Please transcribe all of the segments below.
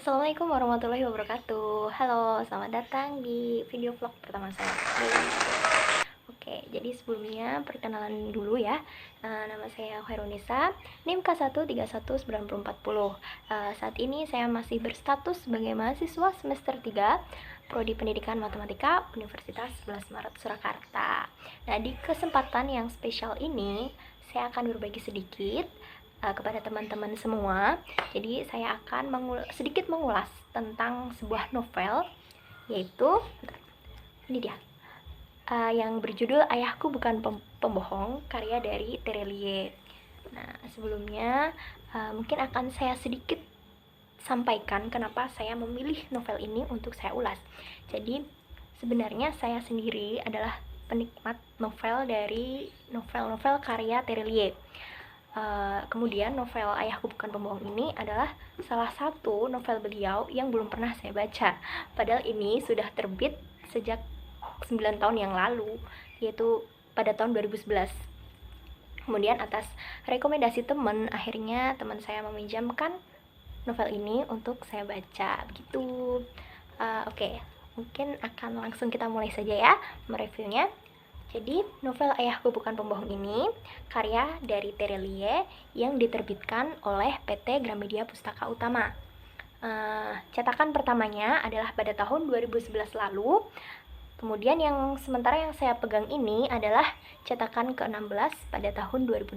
Assalamualaikum warahmatullahi wabarakatuh. Halo, selamat datang di video vlog pertama saya. Oke, jadi sebelumnya perkenalan dulu ya. Nama saya Khairunisa, NIM K1319040. Saat ini saya masih berstatus sebagai mahasiswa semester 3 Prodi Pendidikan Matematika Universitas 11 Maret Surakarta. Nah, di kesempatan yang spesial ini saya akan berbagi sedikit kepada teman-teman semua. Jadi saya akan sedikit mengulas tentang sebuah novel, yaitu ini dia, yang berjudul Ayahku Bukan Pembohong, karya dari Terelie. Nah, sebelumnya mungkin akan saya sedikit sampaikan kenapa saya memilih novel ini untuk saya ulas. Jadi sebenarnya saya sendiri adalah penikmat novel dari novel-novel karya Terelie. Kemudian novel Ayahku Bukan Pembohong ini adalah salah satu novel beliau yang belum pernah saya baca. Padahal ini sudah terbit sejak 9 tahun yang lalu, yaitu pada tahun 2011. Kemudian atas rekomendasi teman, akhirnya teman saya meminjamkan novel ini untuk saya baca. Begitu. Oke, mungkin akan langsung kita mulai saja ya mereviewnya. Jadi, novel Ayahku Bukan Pembohong ini karya dari Terelie yang diterbitkan oleh PT Gramedia Pustaka Utama. Cetakan pertamanya adalah pada tahun 2011 lalu. Kemudian sementara yang saya pegang ini adalah cetakan ke-16 pada tahun 2016.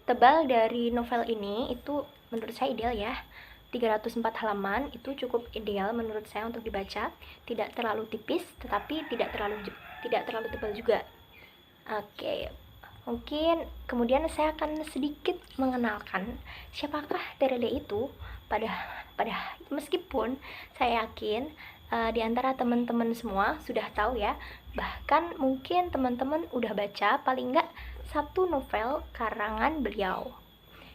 Tebal dari novel ini itu menurut saya ideal ya. 304 halaman itu cukup ideal menurut saya untuk dibaca, tidak terlalu tipis tetapi tidak terlalu tebal juga. Oke, mungkin kemudian saya akan sedikit mengenalkan siapakah Terelie itu. pada meskipun saya yakin di antara teman-teman semua sudah tahu ya, bahkan mungkin teman-teman udah baca paling nggak satu novel karangan beliau.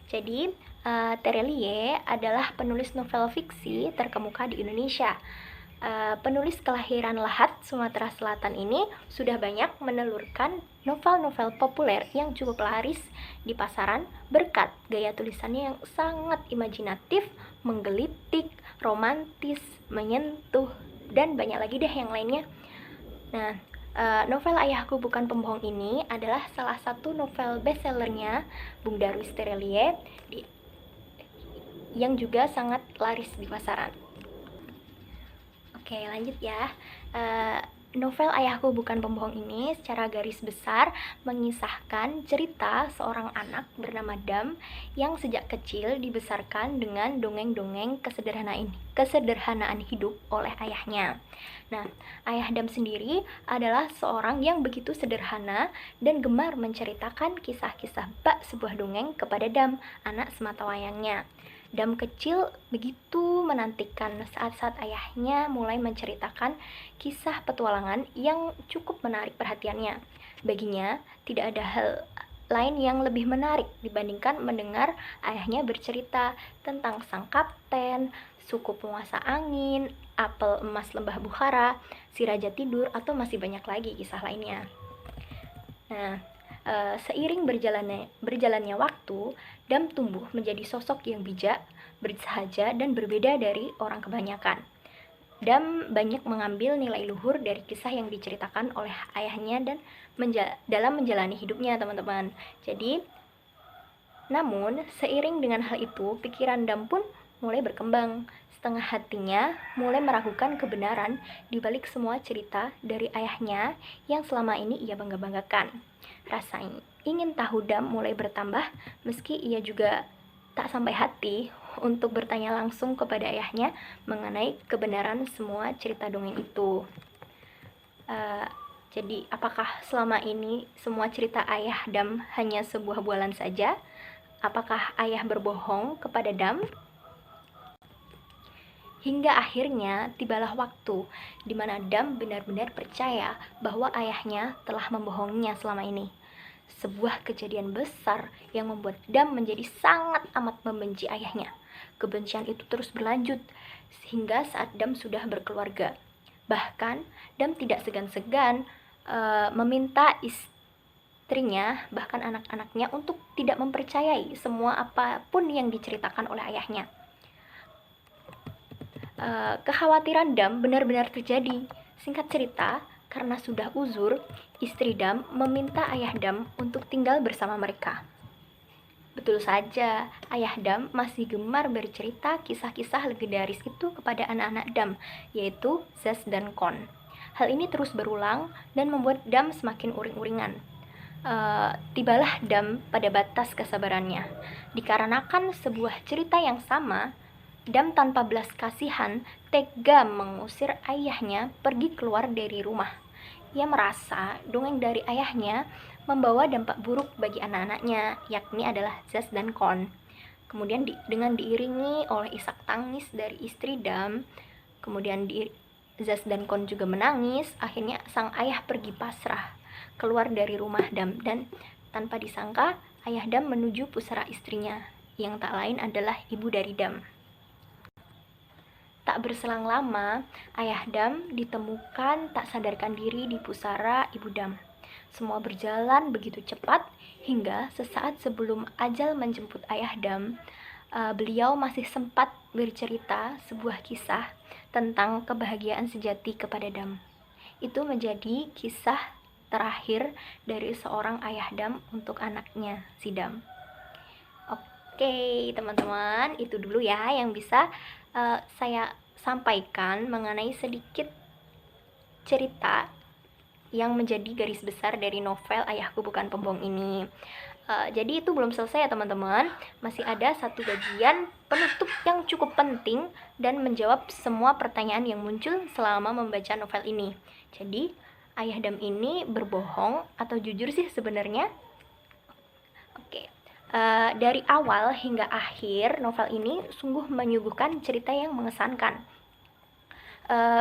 Jadi, Terelie adalah penulis novel fiksi terkemuka di Indonesia. Penulis kelahiran Lahat, Sumatera Selatan ini sudah banyak menelurkan novel-novel populer yang cukup laris di pasaran berkat gaya tulisannya yang sangat imajinatif, menggelitik, romantis, menyentuh, dan banyak lagi deh yang lainnya. Nah, novel Ayahku Bukan Pembohong ini adalah salah satu novel bestsellernya Bung Darwis Terelie yang juga sangat laris di pasaran. Oke, lanjut ya. Novel Ayahku Bukan Pembohong ini secara garis besar mengisahkan cerita seorang anak bernama Dam yang sejak kecil dibesarkan dengan dongeng-dongeng kesederhanaan hidup oleh ayahnya. Nah, ayah Dam sendiri adalah seorang yang begitu sederhana dan gemar menceritakan kisah-kisah bak sebuah dongeng kepada Dam, anak sematawayangnya. Dam kecil begitu menantikan saat-saat ayahnya mulai menceritakan kisah petualangan yang cukup menarik perhatiannya. Baginya, tidak ada hal lain yang lebih menarik dibandingkan mendengar ayahnya bercerita tentang sang kapten, suku penguasa angin, apel emas lembah Bukhara, si raja tidur, atau masih banyak lagi kisah lainnya. Nah, seiring berjalannya waktu, Dam tumbuh menjadi sosok yang bijak, bersahaja, dan berbeda dari orang kebanyakan. Dam banyak mengambil nilai luhur dari kisah yang diceritakan oleh ayahnya dan dalam menjalani hidupnya, teman-teman. Jadi, namun seiring dengan hal itu, pikiran Dam pun mulai berkembang. Setengah hatinya mulai meragukan kebenaran di balik semua cerita dari ayahnya yang selama ini ia bangga-banggakan. Rasa ingin tahu Dam mulai bertambah, meski ia juga tak sampai hati untuk bertanya langsung kepada ayahnya mengenai kebenaran semua cerita dongeng itu. Jadi, apakah selama ini semua cerita ayah Dam hanya sebuah bualan saja? Apakah ayah berbohong kepada Dam? Hingga akhirnya tibalah waktu di mana Dam benar-benar percaya bahwa ayahnya telah membohonginya selama ini. Sebuah kejadian besar yang membuat Dam menjadi sangat amat membenci ayahnya. Kebencian itu terus berlanjut sehingga saat Dam sudah berkeluarga. Bahkan Dam tidak segan-segan meminta istrinya, bahkan anak-anaknya untuk tidak mempercayai semua apapun yang diceritakan oleh ayahnya. kekhawatiran Dam benar-benar terjadi. Singkat cerita, karena sudah uzur, istri Dam meminta ayah Dam untuk tinggal bersama mereka. Betul saja, ayah Dam masih gemar bercerita kisah-kisah legendaris itu kepada anak-anak Dam, yaitu Zaz dan Kon. Hal ini terus berulang dan membuat Dam semakin uring-uringan. Tibalah Dam pada batas kesabarannya. Dikarenakan sebuah cerita yang sama, Dam tanpa belas kasihan tega mengusir ayahnya pergi keluar dari rumah. Ia merasa dongeng dari ayahnya membawa dampak buruk bagi anak-anaknya, yakni adalah Zaz dan Kon. Kemudian dengan diiringi oleh isak tangis dari istri Dam, kemudian Zaz dan Kon juga menangis. Akhirnya sang ayah pergi pasrah keluar dari rumah Dam, dan tanpa disangka ayah Dam menuju pusara istrinya, yang tak lain adalah ibu dari Dam. Tak berselang lama, ayah Dam ditemukan tak sadarkan diri di pusara ibu Dam. Semua berjalan begitu cepat hingga sesaat sebelum ajal menjemput ayah Dam, beliau masih sempat bercerita sebuah kisah tentang kebahagiaan sejati kepada Dam. Itu menjadi kisah terakhir dari seorang ayah Dam untuk anaknya, si Dam. Oke, teman-teman, itu dulu ya yang bisa saya sampaikan mengenai sedikit cerita yang menjadi garis besar dari novel Ayahku Bukan Pembohong ini. Jadi itu belum selesai ya teman-teman, masih ada satu bagian penutup yang cukup penting dan menjawab semua pertanyaan yang muncul selama membaca novel ini. Jadi ayah Dam ini berbohong atau jujur sih sebenarnya? Oke. Dari awal hingga akhir novel ini sungguh menyuguhkan cerita yang mengesankan.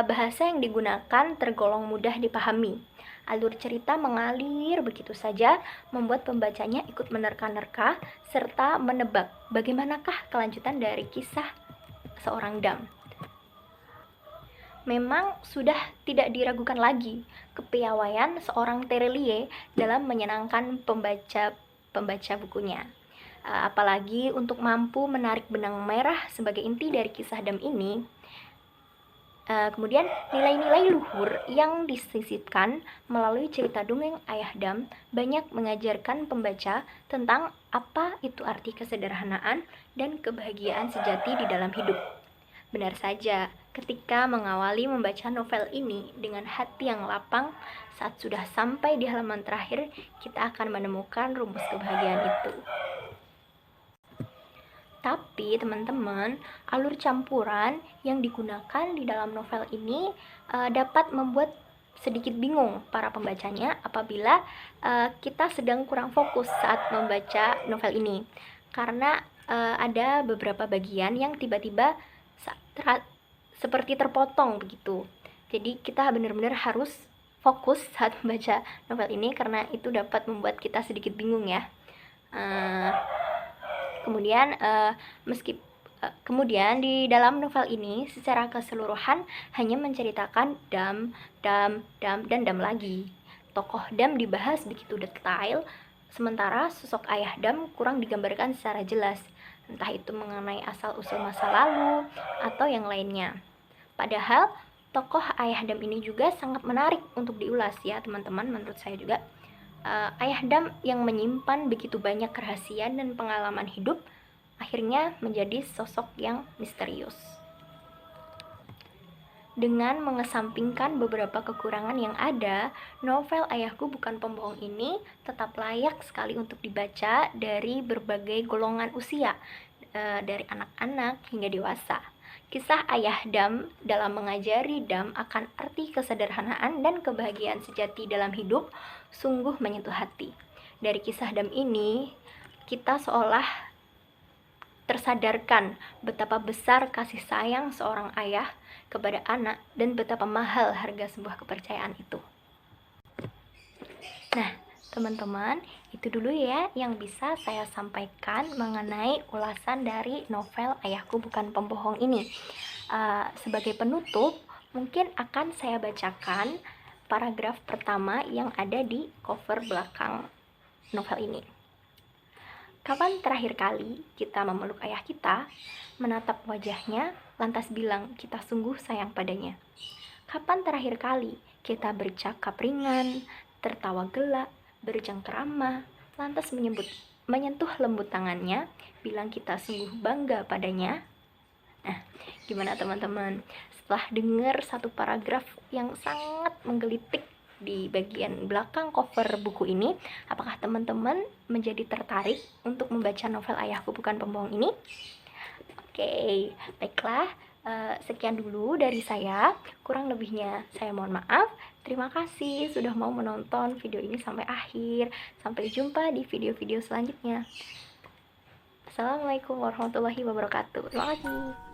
Bahasa yang digunakan tergolong mudah dipahami. Alur cerita mengalir begitu saja, membuat pembacanya ikut menerka-nerka serta menebak bagaimanakah kelanjutan dari kisah seorang Dam. Memang sudah tidak diragukan lagi kepiawaian seorang Terelie dalam menyenangkan pembaca bukunya. Apalagi untuk mampu menarik benang merah sebagai inti dari kisah Dam ini. Kemudian nilai-nilai luhur yang disisipkan melalui cerita dongeng ayah Dam banyak mengajarkan pembaca tentang apa itu arti kesederhanaan dan kebahagiaan sejati di dalam hidup. Benar saja, ketika mengawali membaca novel ini dengan hati yang lapang, saat sudah sampai di halaman terakhir, kita akan menemukan rumus kebahagiaan itu. Tapi teman-teman, alur campuran yang digunakan di dalam novel ini dapat membuat sedikit bingung para pembacanya apabila kita sedang kurang fokus saat membaca novel ini. Karena ada beberapa bagian yang tiba-tiba seperti terpotong begitu. Jadi kita benar-benar harus fokus saat membaca novel ini karena itu dapat membuat kita sedikit bingung ya. Kemudian di dalam novel ini secara keseluruhan hanya menceritakan Dam, dan Dam lagi. Tokoh Dam dibahas begitu detail, sementara sosok ayah Dam kurang digambarkan secara jelas, entah itu mengenai asal-usul masa lalu atau yang lainnya. Padahal tokoh ayah Dam ini juga sangat menarik untuk diulas ya teman-teman, menurut saya juga. Ayah Dam yang menyimpan begitu banyak kerahasiaan dan pengalaman hidup akhirnya menjadi sosok yang misterius. Dengan mengesampingkan beberapa kekurangan yang ada, novel Ayahku Bukan Pembohong ini tetap layak sekali untuk dibaca dari berbagai golongan usia, dari anak-anak hingga dewasa. Kisah ayah Dam dalam mengajari Dam akan arti kesederhanaan dan kebahagiaan sejati dalam hidup sungguh menyentuh hati. Dari kisah Dam ini, kita seolah tersadarkan betapa besar kasih sayang seorang ayah kepada anak dan betapa mahal harga sebuah kepercayaan itu. Nah, teman-teman, itu dulu ya yang bisa saya sampaikan mengenai ulasan dari novel Ayahku Bukan Pembohong ini. Sebagai penutup, mungkin akan saya bacakan paragraf pertama yang ada di cover belakang novel ini. Kapan terakhir kali kita memeluk ayah kita, menatap wajahnya, lantas bilang kita sungguh sayang padanya? Kapan terakhir kali kita bercakap ringan, tertawa gelak, bercengkerama, lantas menyentuh lembut tangannya, bilang kita sungguh bangga padanya? Nah, gimana teman-teman? Setelah dengar satu paragraf yang sangat menggelitik di bagian belakang cover buku ini, apakah teman-teman menjadi tertarik untuk membaca novel Ayahku Bukan Pembohong ini? Oke, baiklah. Sekian dulu dari saya. Kurang lebihnya saya mohon maaf. Terima kasih sudah mau menonton video ini sampai akhir. Sampai jumpa di video-video selanjutnya. Assalamualaikum warahmatullahi wabarakatuh. Terima kasih.